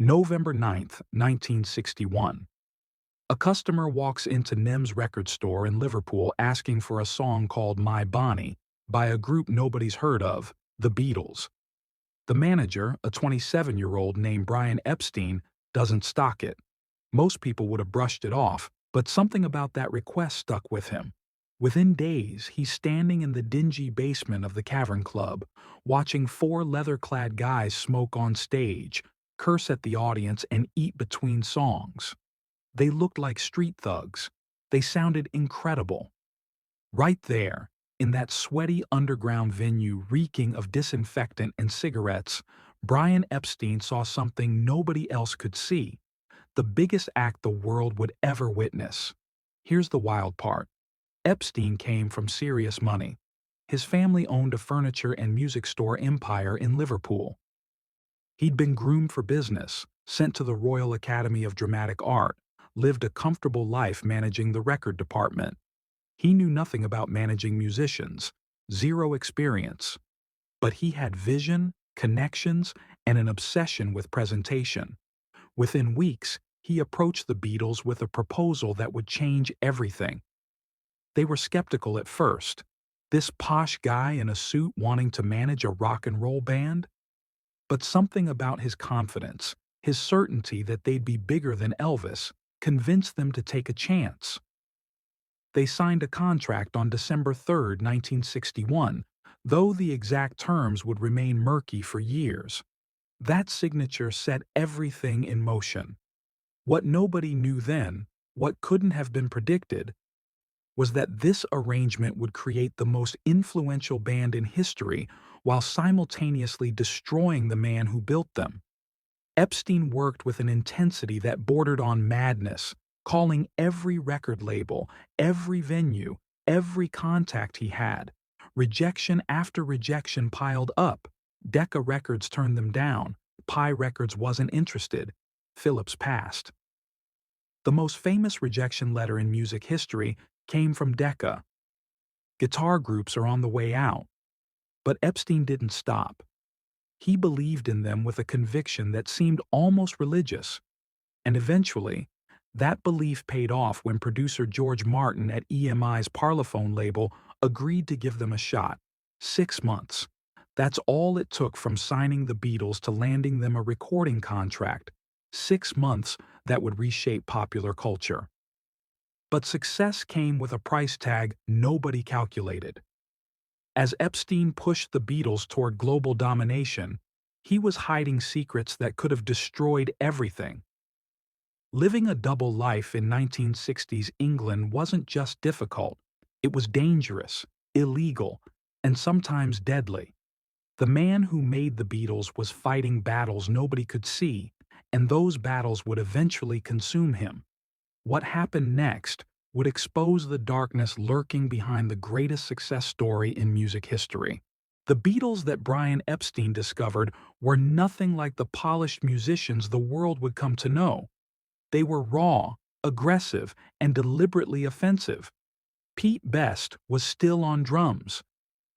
November 9th, 1961. A customer walks into Nem's record store in Liverpool asking for a song called My Bonnie by a group nobody's heard of, the Beatles. The manager, a 27-year-old named Brian Epstein, doesn't stock it. Most people would have brushed it off, but something about that request stuck with him. Within days, he's standing in the dingy basement of the Cavern Club, watching four leather-clad guys smoke on stage, curse at the audience, and eat between songs. They looked like street thugs. They sounded incredible. Right there, in that sweaty underground venue reeking of disinfectant and cigarettes, Brian Epstein saw something nobody else could see. The biggest act the world would ever witness. Here's the wild part. Epstein came from serious money. His family owned a furniture and music store empire in Liverpool. He'd been groomed for business, sent to the Royal Academy of Dramatic Art, lived a comfortable life managing the record department. He knew nothing about managing musicians, zero experience. But he had vision, connections, and an obsession with presentation. Within weeks, he approached the Beatles with a proposal that would change everything. They were skeptical at first. This posh guy in a suit wanting to manage a rock and roll band? But something about his confidence, his certainty that they'd be bigger than Elvis, convinced them to take a chance. They signed a contract on December 3rd, 1961, though the exact terms would remain murky for years. That signature set everything in motion. What nobody knew then, what couldn't have been predicted, was that this arrangement would create the most influential band in history while simultaneously destroying the man who built them. Epstein worked with an intensity that bordered on madness, calling every record label, every venue, every contact he had. Rejection after rejection piled up. Decca Records turned them down. Pi Records wasn't interested. Phillips passed. The most famous rejection letter in music history came from Decca. Guitar groups are on the way out. But Epstein didn't stop. He believed in them with a conviction that seemed almost religious. And eventually, that belief paid off when producer George Martin at EMI's Parlophone label agreed to give them a shot. 6 months. That's all it took from signing the Beatles to landing them a recording contract. 6 months that would reshape popular culture. But success came with a price tag nobody calculated. As Epstein pushed the Beatles toward global domination, he was hiding secrets that could have destroyed everything. Living a double life in 1960s England wasn't just difficult, it was dangerous, illegal, and sometimes deadly. The man who made the Beatles was fighting battles nobody could see, and those battles would eventually consume him. What happened next would expose the darkness lurking behind the greatest success story in music history. The Beatles that Brian Epstein discovered were nothing like the polished musicians the world would come to know. They were raw, aggressive, and deliberately offensive. Pete Best was still on drums.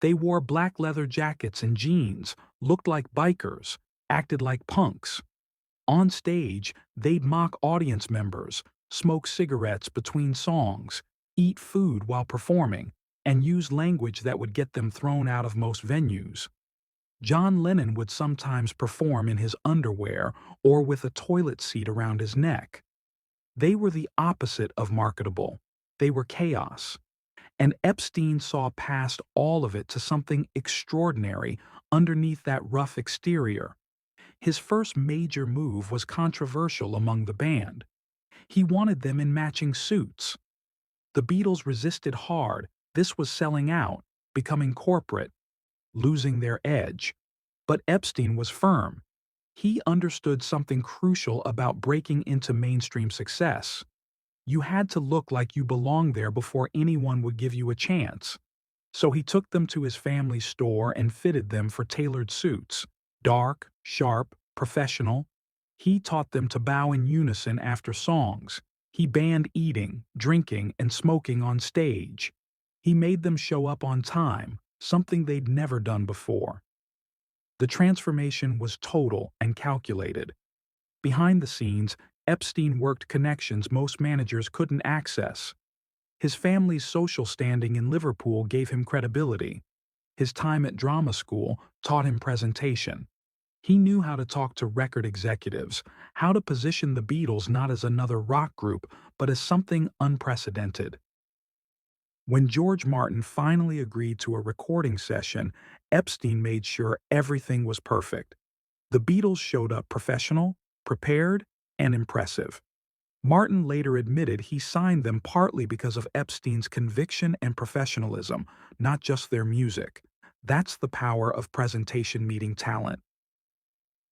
They wore black leather jackets and jeans, looked like bikers, acted like punks. On stage, they'd mock audience members, smoke cigarettes between songs, eat food while performing, and use language that would get them thrown out of most venues. John Lennon would sometimes perform in his underwear or with a toilet seat around his neck. They were the opposite of marketable. They were chaos. And Epstein saw past all of it to something extraordinary underneath that rough exterior. His first major move was controversial among the band. He wanted them in matching suits. The Beatles resisted hard. This was selling out, becoming corporate, losing their edge. But Epstein was firm. He understood something crucial about breaking into mainstream success. You had to look like you belonged there before anyone would give you a chance. So he took them to his family store and fitted them for tailored suits. Dark, sharp, professional. He taught them to bow in unison after songs. He banned eating, drinking, and smoking on stage. He made them show up on time, something they'd never done before. The transformation was total and calculated. Behind the scenes, Epstein worked connections most managers couldn't access. His family's social standing in Liverpool gave him credibility. His time at drama school taught him presentation. He knew how to talk to record executives, how to position the Beatles not as another rock group, but as something unprecedented. When George Martin finally agreed to a recording session, Epstein made sure everything was perfect. The Beatles showed up professional, prepared, and impressive. Martin later admitted he signed them partly because of Epstein's conviction and professionalism, not just their music. That's the power of presentation meeting talent.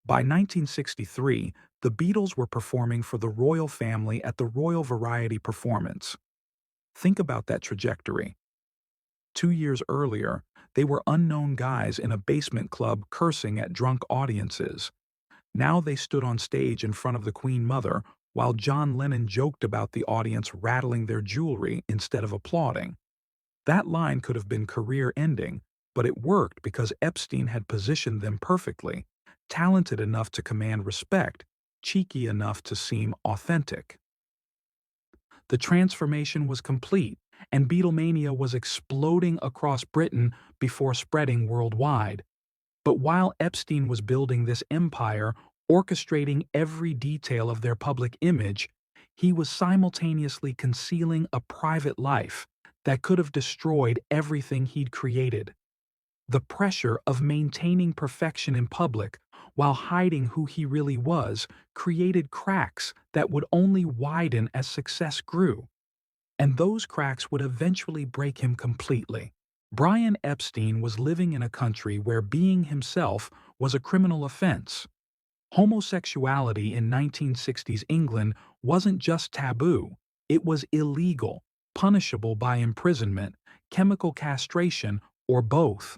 By 1963, the Beatles were performing for the royal family at the Royal Variety Performance. Think about that trajectory. 2 years earlier, they were unknown guys in a basement club cursing at drunk audiences. Now they stood on stage in front of the Queen Mother while John Lennon joked about the audience rattling their jewelry instead of applauding. That line could have been career-ending, but it worked because Epstein had positioned them perfectly, talented enough to command respect, cheeky enough to seem authentic. The transformation was complete, and Beatlemania was exploding across Britain before spreading worldwide. But while Epstein was building this empire, orchestrating every detail of their public image, he was simultaneously concealing a private life that could have destroyed everything he'd created. The pressure of maintaining perfection in public while hiding who he really was created cracks that would only widen as success grew. And those cracks would eventually break him completely. Brian Epstein was living in a country where being himself was a criminal offense. Homosexuality in 1960s England wasn't just taboo, it was illegal, punishable by imprisonment, chemical castration, or both.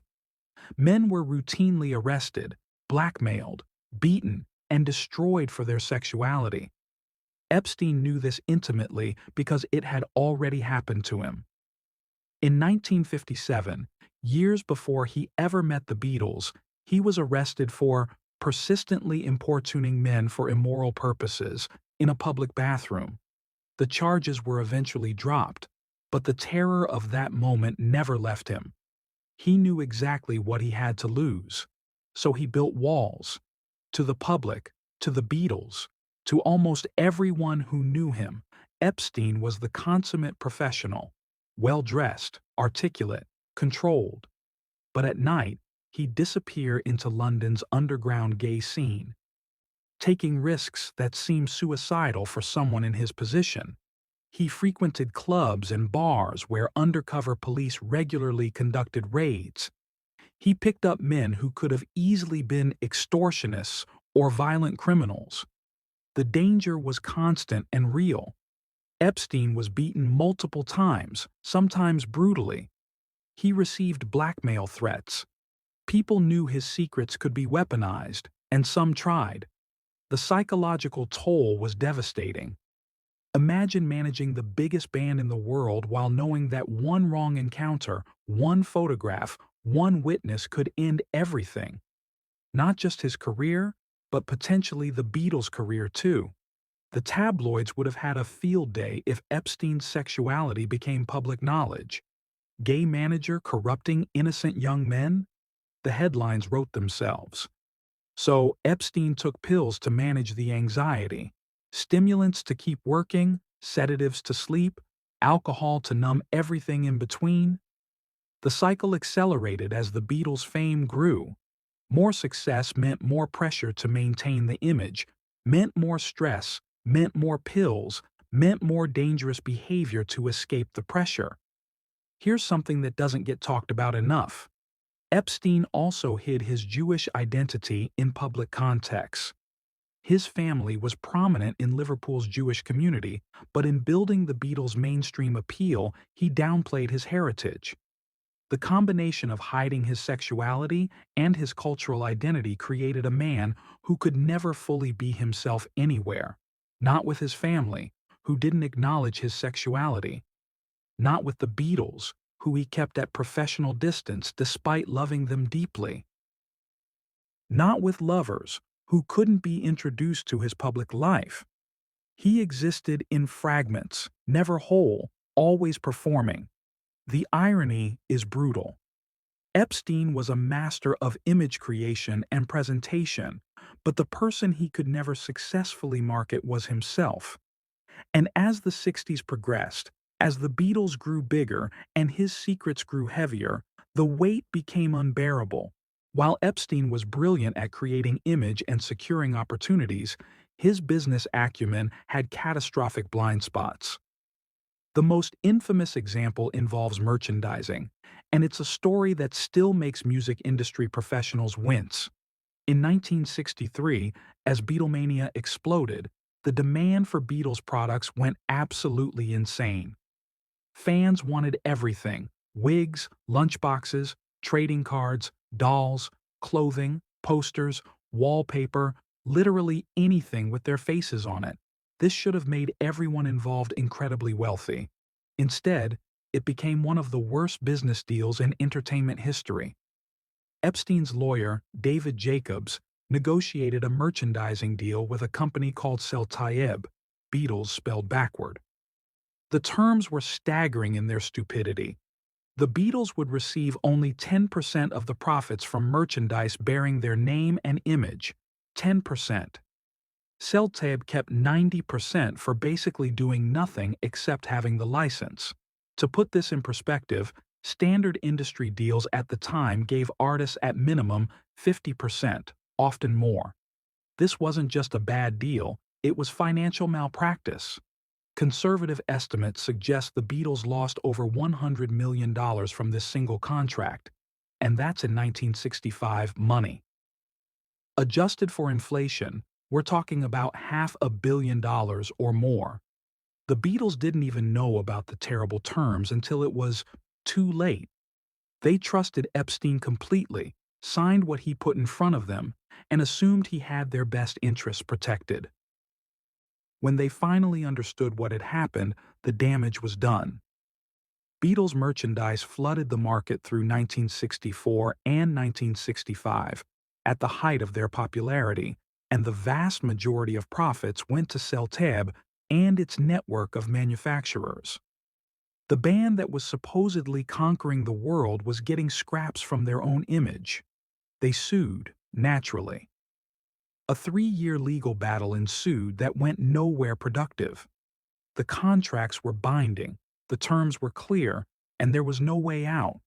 Men were routinely arrested, blackmailed, beaten, and destroyed for their sexuality. Epstein knew this intimately because it had already happened to him. In 1957, years before he ever met the Beatles, he was arrested for persistently importuning men for immoral purposes in a public bathroom. The charges were eventually dropped, but the terror of that moment never left him. He knew exactly what he had to lose, so he built walls. To the public, to the Beatles, to almost everyone who knew him, Epstein was the consummate professional, well-dressed, articulate, controlled. But at night, he'd disappear into London's underground gay scene, taking risks that seemed suicidal for someone in his position. He frequented clubs and bars where undercover police regularly conducted raids. He picked up men who could have easily been extortionists or violent criminals. The danger was constant and real. Epstein was beaten multiple times, sometimes brutally. He received blackmail threats. People knew his secrets could be weaponized, and some tried. The psychological toll was devastating. Imagine managing the biggest band in the world while knowing that one wrong encounter, one photograph, one witness could end everything. Not just his career, but potentially the Beatles' career too. The tabloids would have had a field day if Epstein's sexuality became public knowledge. Gay manager corrupting innocent young men? The headlines wrote themselves. So Epstein took pills to manage the anxiety, stimulants to keep working, sedatives to sleep, alcohol to numb everything in between. The cycle accelerated as the Beatles' fame grew. More success meant more pressure to maintain the image, meant more stress, meant more pills, meant more dangerous behavior to escape the pressure. Here's something that doesn't get talked about enough. Epstein also hid his Jewish identity in public contexts. His family was prominent in Liverpool's Jewish community, but in building the Beatles' mainstream appeal, he downplayed his heritage. The combination of hiding his sexuality and his cultural identity created a man who could never fully be himself anywhere. Not with his family, who didn't acknowledge his sexuality. Not with the Beatles, who he kept at professional distance despite loving them deeply. Not with lovers, who couldn't be introduced to his public life. He existed in fragments, never whole, always performing. The irony is brutal. Epstein was a master of image creation and presentation, but the person he could never successfully market was himself. And as the 60s progressed, as the Beatles grew bigger and his secrets grew heavier, the weight became unbearable. While Epstein was brilliant at creating image and securing opportunities, his business acumen had catastrophic blind spots. The most infamous example involves merchandising, and it's a story that still makes music industry professionals wince. In 1963, as Beatlemania exploded, the demand for Beatles products went absolutely insane. Fans wanted everything: wigs, lunchboxes, trading cards, dolls, clothing, posters, wallpaper, literally anything with their faces on it. This should have made everyone involved incredibly wealthy. Instead, it became one of the worst business deals in entertainment history. Epstein's lawyer, David Jacobs, negotiated a merchandising deal with a company called Celtaeb, Beatles spelled backward. The terms were staggering in their stupidity. The Beatles would receive only 10% of the profits from merchandise bearing their name and image. 10%. Celtaeb kept 90% for basically doing nothing except having the license. To put this in perspective, standard industry deals at the time gave artists at minimum 50%, often more. This wasn't just a bad deal, it was financial malpractice. Conservative estimates suggest the Beatles lost over $100 million from this single contract, and that's in 1965 money. Adjusted for inflation, we're talking about $500 million or more. The Beatles didn't even know about the terrible terms until it was too late. They trusted Epstein completely, signed what he put in front of them, and assumed he had their best interests protected. When they finally understood what had happened, the damage was done. Beatles merchandise flooded the market through 1964 and 1965, at the height of their popularity, and the vast majority of profits went to Celtaeb and its network of manufacturers. The band that was supposedly conquering the world was getting scraps from their own image. They sued, naturally. A 3-year legal battle ensued that went nowhere productive. The contracts were binding, the terms were clear, and there was no way out.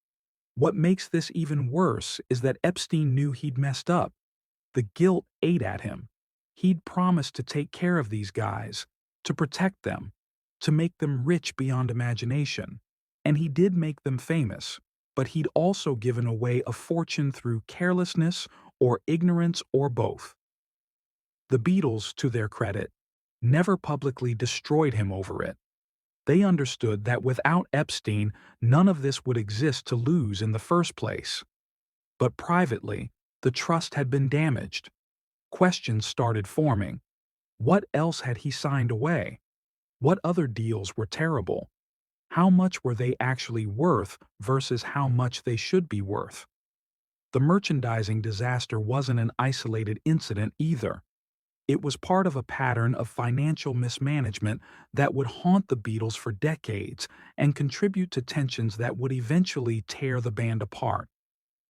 What makes this even worse is that Epstein knew he'd messed up. The guilt ate at him. He'd promised to take care of these guys, to protect them, to make them rich beyond imagination. And he did make them famous, but he'd also given away a fortune through carelessness or ignorance or both. The Beatles, to their credit, never publicly destroyed him over it. They understood that without Epstein, none of this would exist to lose in the first place. But privately, the trust had been damaged. Questions started forming. What else had he signed away? What other deals were terrible? How much were they actually worth versus how much they should be worth? The merchandising disaster wasn't an isolated incident either. It was part of a pattern of financial mismanagement that would haunt the Beatles for decades and contribute to tensions that would eventually tear the band apart.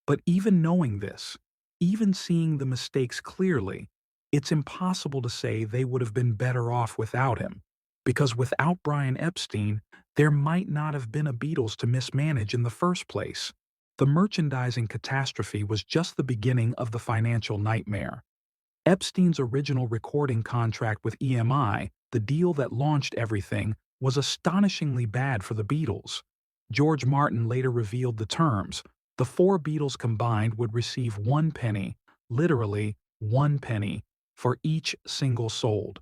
But even knowing this, even seeing the mistakes clearly, it's impossible to say they would have been better off without him. Because without Brian Epstein, there might not have been a Beatles to mismanage in the first place. The merchandising catastrophe was just the beginning of the financial nightmare. Epstein's original recording contract with EMI, the deal that launched everything, was astonishingly bad for the Beatles. George Martin later revealed the terms. The 4 Beatles combined would receive 1 penny, literally 1 penny, for each single sold.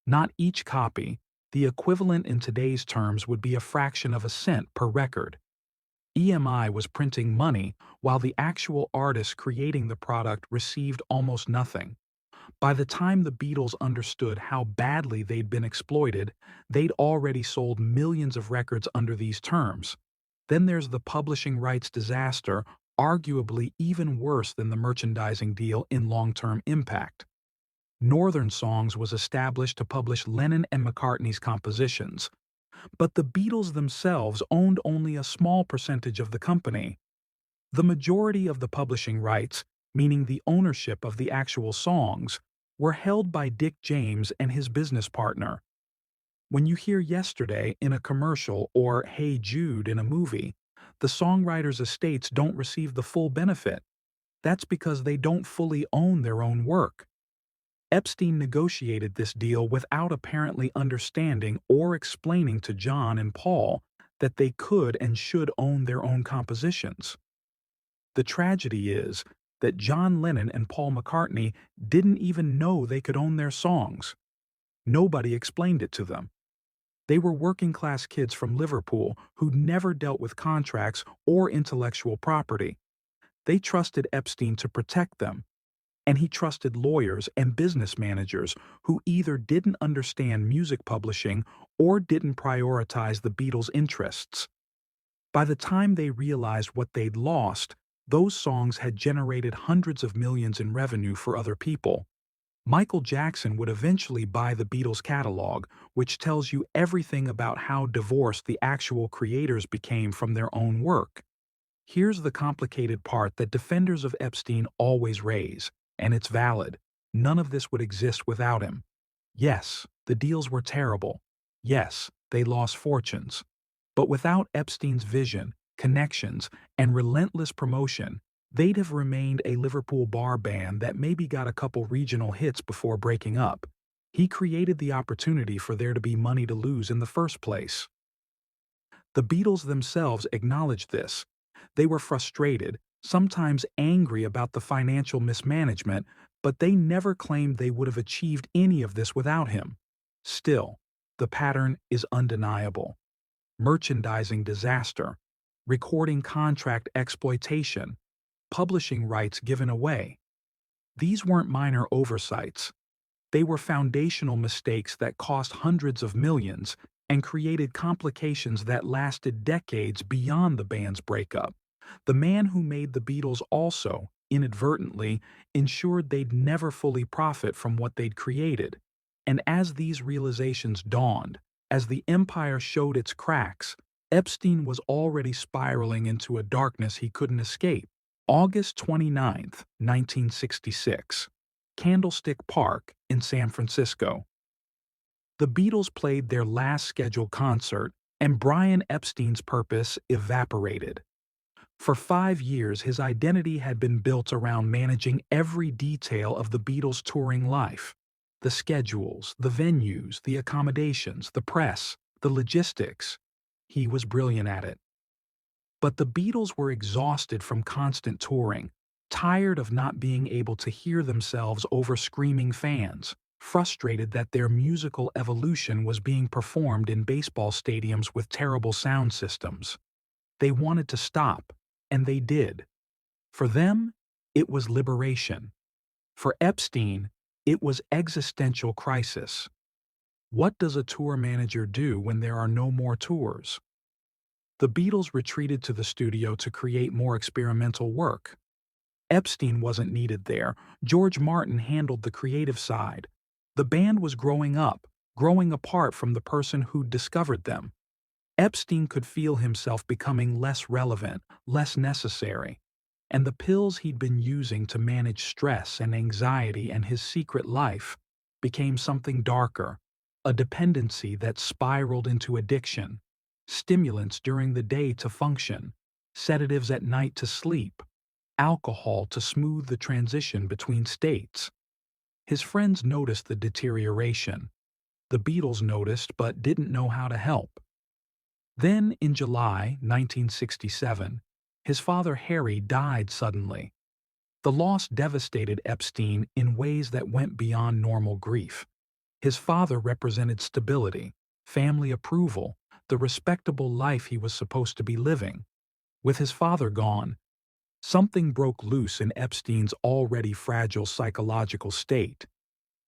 Not each copy. The equivalent in today's terms would be a fraction of a cent per record. EMI was printing money while the actual artists creating the product received almost nothing. By the time the Beatles understood how badly they'd been exploited, they'd already sold millions of records under these terms. Then there's the publishing rights disaster, arguably even worse than the merchandising deal in long-term impact. Northern Songs was established to publish Lennon and McCartney's compositions, but the Beatles themselves owned only a small percentage of the company. The majority of the publishing rights, meaning the ownership of the actual songs, were held by Dick James and his business partner. When you hear Yesterday in a commercial or Hey Jude in a movie, the songwriters' estates don't receive the full benefit. That's because they don't fully own their own work. Epstein negotiated this deal without apparently understanding or explaining to John and Paul that they could and should own their own compositions. The tragedy is that John Lennon and Paul McCartney didn't even know they could own their songs. Nobody explained it to them. They were working-class kids from Liverpool who'd never dealt with contracts or intellectual property. They trusted Epstein to protect them, and he trusted lawyers and business managers who either didn't understand music publishing or didn't prioritize the Beatles' interests. By the time they realized what they'd lost, those songs had generated hundreds of millions in revenue for other people. Michael Jackson would eventually buy the Beatles' catalog, which tells you everything about how divorced the actual creators became from their own work. Here's the complicated part that defenders of Epstein always raise, and it's valid. None of this would exist without him. Yes, the deals were terrible. Yes, they lost fortunes. But without Epstein's vision, connections, and relentless promotion, they'd have remained a Liverpool bar band that maybe got a couple regional hits before breaking up. He created the opportunity for there to be money to lose in the first place. The Beatles themselves acknowledged this. They were frustrated, sometimes angry about the financial mismanagement, but they never claimed they would have achieved any of this without him. Still, the pattern is undeniable. Merchandising disaster, recording contract exploitation, publishing rights given away. These weren't minor oversights. They were foundational mistakes that cost hundreds of millions and created complications that lasted decades beyond the band's breakup. The man who made the Beatles also, inadvertently, ensured they'd never fully profit from what they'd created. And as these realizations dawned, as the empire showed its cracks, Epstein was already spiraling into a darkness he couldn't escape. August 29, 1966. Candlestick Park in San Francisco. The Beatles played their last scheduled concert, and Brian Epstein's purpose evaporated. For 5 years, his identity had been built around managing every detail of the Beatles' touring life. The schedules, the venues, the accommodations, the press, the logistics. He was brilliant at it. But the Beatles were exhausted from constant touring, tired of not being able to hear themselves over screaming fans, frustrated that their musical evolution was being performed in baseball stadiums with terrible sound systems. They wanted to stop, and they did. For them, it was liberation. For Epstein, it was existential crisis. What does a tour manager do when there are no more tours? The Beatles retreated to the studio to create more experimental work. Epstein wasn't needed there. George Martin handled the creative side. The band was growing up, growing apart from the person who'd discovered them. Epstein could feel himself becoming less relevant, less necessary, and the pills he'd been using to manage stress and anxiety and his secret life became something darker, a dependency that spiraled into addiction, stimulants during the day to function, sedatives at night to sleep, alcohol to smooth the transition between states. His friends noticed the deterioration. The Beatles noticed but didn't know how to help. Then, in July 1967, his father Harry died suddenly. The loss devastated Epstein in ways that went beyond normal grief. His father represented stability, family approval, the respectable life he was supposed to be living. With his father gone, something broke loose in Epstein's already fragile psychological state.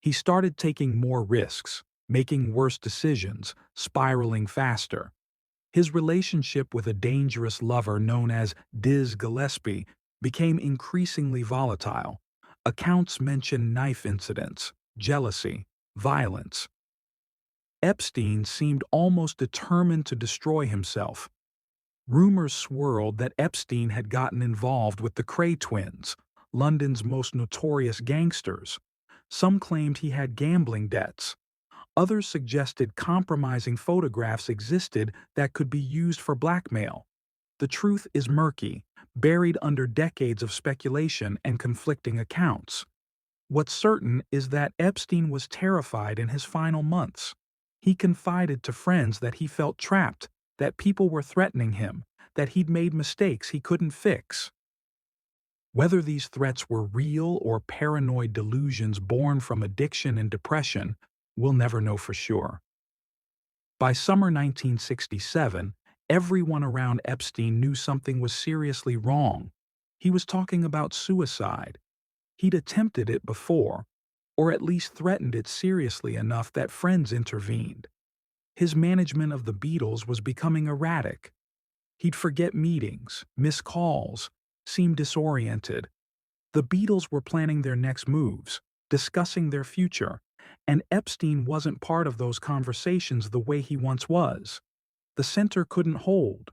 He started taking more risks, making worse decisions, spiraling faster. His relationship with a dangerous lover known as Diz Gillespie became increasingly volatile. Accounts mention knife incidents, jealousy, violence. Epstein seemed almost determined to destroy himself. Rumors swirled that Epstein had gotten involved with the Cray twins, London's most notorious gangsters. Some claimed he had gambling debts. Others suggested compromising photographs existed that could be used for blackmail. The truth is murky, buried under decades of speculation and conflicting accounts. What's certain is that Epstein was terrified in his final months. He confided to friends that he felt trapped, that people were threatening him, that he'd made mistakes he couldn't fix. Whether these threats were real or paranoid delusions born from addiction and depression, we'll never know for sure. By summer 1967, everyone around Epstein knew something was seriously wrong. He was talking about suicide. He'd attempted it before, or at least threatened it seriously enough that friends intervened. His management of the Beatles was becoming erratic. He'd forget meetings, miss calls, seem disoriented. The Beatles were planning their next moves, discussing their future, and Epstein wasn't part of those conversations the way he once was. The center couldn't hold.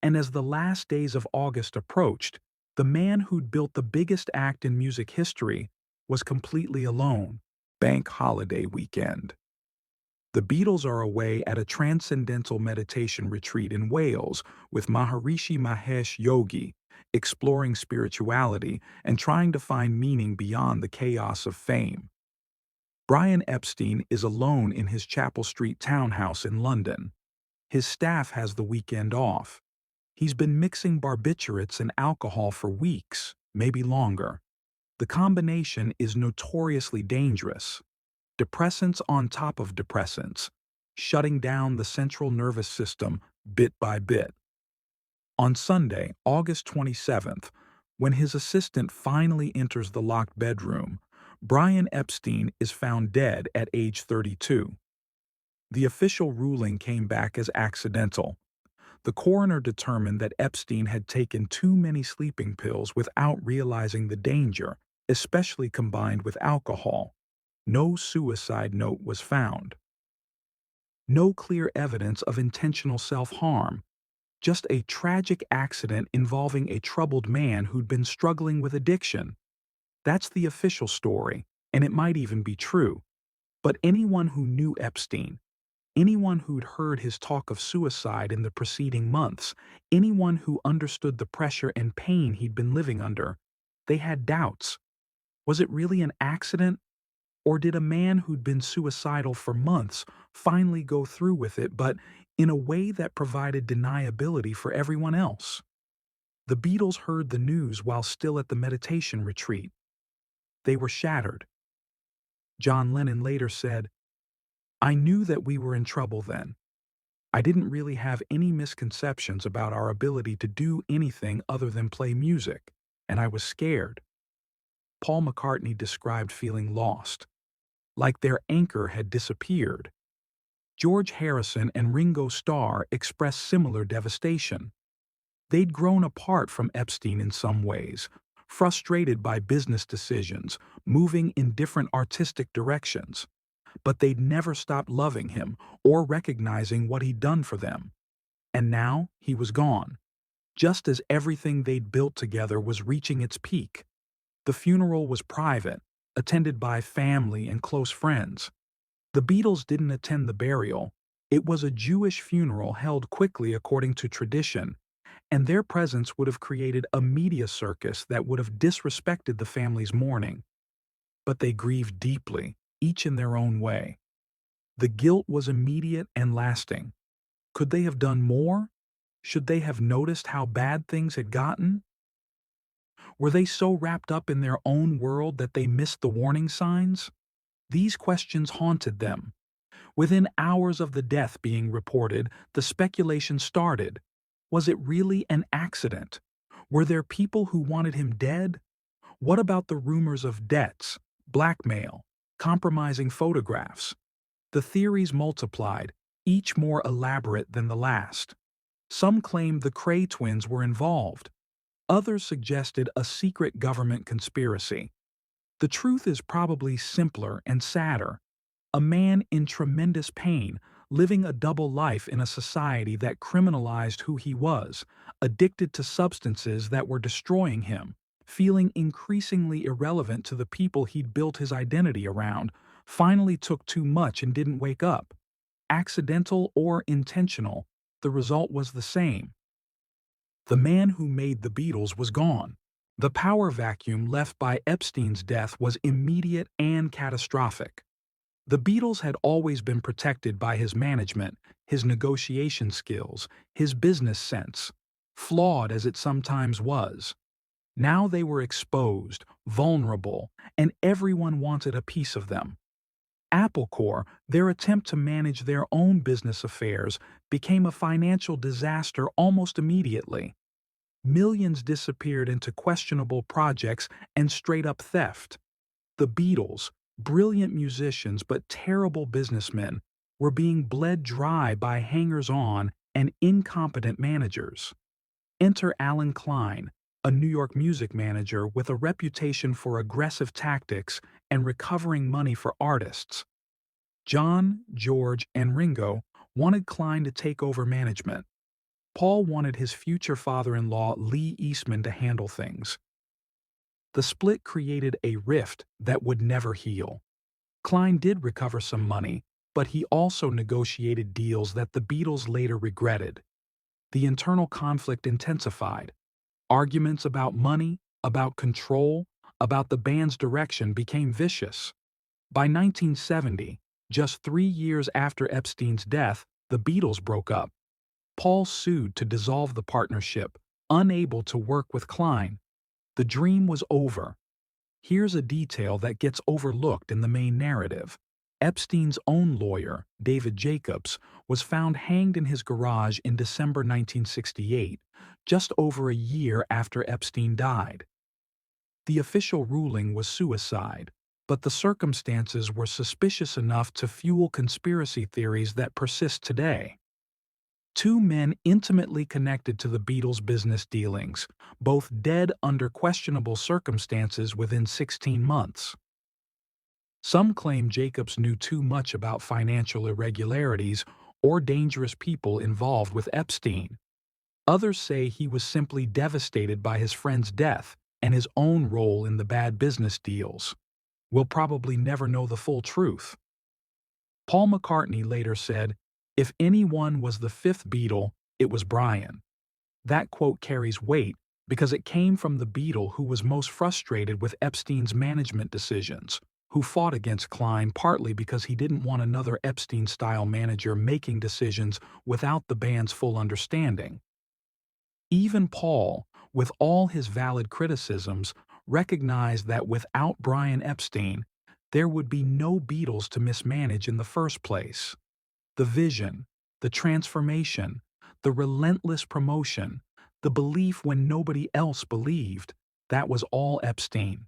And as the last days of August approached, the man who'd built the biggest act in music history was completely alone. Bank holiday weekend. The Beatles are away at a transcendental meditation retreat in Wales with Maharishi Mahesh Yogi, exploring spirituality and trying to find meaning beyond the chaos of fame. Brian Epstein is alone in his Chapel Street townhouse in London. His staff has the weekend off. He's been mixing barbiturates and alcohol for weeks, maybe longer. The combination is notoriously dangerous. Depressants on top of depressants, shutting down the central nervous system bit by bit. On Sunday, August 27th, when his assistant finally enters the locked bedroom, Brian Epstein is found dead at age 32. The official ruling came back as accidental. The coroner determined that Epstein had taken too many sleeping pills without realizing the danger, especially combined with alcohol. No suicide note was found. No clear evidence of intentional self-harm. Just a tragic accident involving a troubled man who'd been struggling with addiction. That's the official story, and it might even be true. But anyone who knew Epstein, anyone who'd heard his talk of suicide in the preceding months, anyone who understood the pressure and pain he'd been living under, they had doubts. Was it really an accident? Or did a man who'd been suicidal for months finally go through with it, but in a way that provided deniability for everyone else? The Beatles heard the news while still at the meditation retreat. They were shattered. John Lennon later said, "I knew that we were in trouble then. I didn't really have any misconceptions about our ability to do anything other than play music, and I was scared." Paul McCartney described feeling lost, like their anchor had disappeared. George Harrison and Ringo Starr expressed similar devastation. They'd grown apart from Epstein in some ways, frustrated by business decisions, moving in different artistic directions. But they'd never stopped loving him or recognizing what he'd done for them. And now he was gone, just as everything they'd built together was reaching its peak. The funeral was private, attended by family and close friends. The Beatles didn't attend the burial. It was a Jewish funeral held quickly according to tradition, and their presence would have created a media circus that would have disrespected the family's mourning. But they grieved deeply, each in their own way. The guilt was immediate and lasting. Could they have done more? Should they have noticed how bad things had gotten? Were they so wrapped up in their own world that they missed the warning signs? These questions haunted them. Within hours of the death being reported, the speculation started. Was it really an accident? Were there people who wanted him dead? What about the rumors of debts, blackmail, compromising photographs? The theories multiplied, each more elaborate than the last. Some claimed the Cray twins were involved. Others suggested a secret government conspiracy. The truth is probably simpler and sadder. A man in tremendous pain, living a double life in a society that criminalized who he was, addicted to substances that were destroying him, feeling increasingly irrelevant to the people he'd built his identity around, finally took too much and didn't wake up. Accidental or intentional, the result was the same. The man who made the Beatles was gone. The power vacuum left by Epstein's death was immediate and catastrophic. The Beatles had always been protected by his management, his negotiation skills, his business sense, flawed as it sometimes was. Now they were exposed, vulnerable, and everyone wanted a piece of them. Apple Corps, their attempt to manage their own business affairs, became a financial disaster almost immediately. Millions disappeared into questionable projects and straight-up theft. The Beatles, brilliant musicians but terrible businessmen, were being bled dry by hangers-on and incompetent managers. Enter Alan Klein, a New York music manager with a reputation for aggressive tactics and recovering money for artists. John, George, and Ringo wanted Klein to take over management. Paul wanted his future father-in-law Lee Eastman to handle things. The split created a rift that would never heal. Klein did recover some money, but he also negotiated deals that the Beatles later regretted. The internal conflict intensified. Arguments about money, about control, about the band's direction became vicious. By 1970, just 3 years after Epstein's death, the Beatles broke up. Paul sued to dissolve the partnership, unable to work with Klein. The dream was over. Here's a detail that gets overlooked in the main narrative. Epstein's own lawyer, David Jacobs, was found hanged in his garage in December 1968, just over a year after Epstein died. The official ruling was suicide, but the circumstances were suspicious enough to fuel conspiracy theories that persist today. Two men intimately connected to the Beatles' business dealings, both dead under questionable circumstances within 16 months. Some claim Jacobs knew too much about financial irregularities or dangerous people involved with Epstein. Others say he was simply devastated by his friend's death and his own role in the bad business deals. We'll probably never know the full truth. Paul McCartney later said, "If anyone was the fifth Beatle, it was Brian." That quote carries weight because it came from the Beatle who was most frustrated with Epstein's management decisions, who fought against Klein partly because he didn't want another Epstein-style manager making decisions without the band's full understanding. Even Paul, with all his valid criticisms, recognized that without Brian Epstein, there would be no Beatles to mismanage in the first place. The vision, the transformation, the relentless promotion, the belief when nobody else believed, that was all Epstein.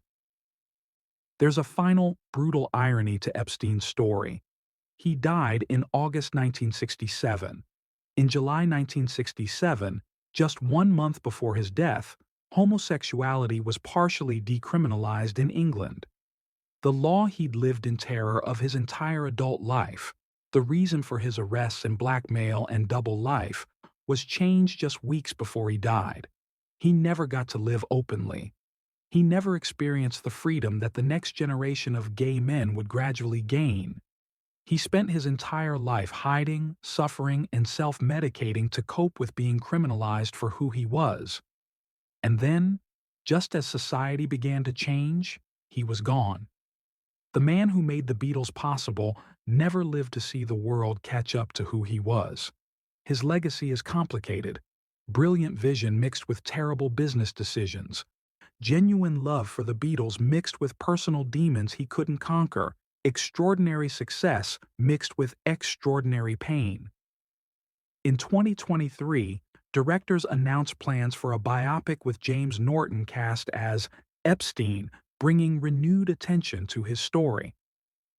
There's a final, brutal irony to Epstein's story. He died in August 1967. In July 1967, just 1 month before his death, homosexuality was partially decriminalized in England. The law he'd lived in terror of his entire adult life, the reason for his arrests and blackmail and double life, was changed just weeks before he died. He never got to live openly. He never experienced the freedom that the next generation of gay men would gradually gain. He spent his entire life hiding, suffering, and self-medicating to cope with being criminalized for who he was. And then, just as society began to change, he was gone. The man who made the Beatles possible never lived to see the world catch up to who he was. His legacy is complicated. Brilliant vision mixed with terrible business decisions. Genuine love for the Beatles mixed with personal demons he couldn't conquer. Extraordinary success mixed with extraordinary pain. In 2023, directors announced plans for a biopic with James Norton cast as Epstein, bringing renewed attention to his story.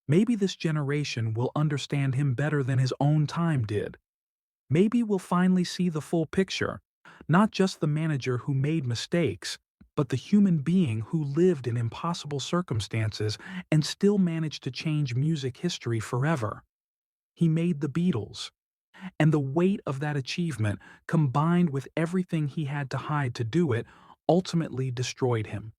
Maybe this generation will understand him better than his own time did. Maybe we'll finally see the full picture, not just the manager who made mistakes, but the human being who lived in impossible circumstances and still managed to change music history forever. He made the Beatles, and the weight of that achievement, combined with everything he had to hide to do it, ultimately destroyed him.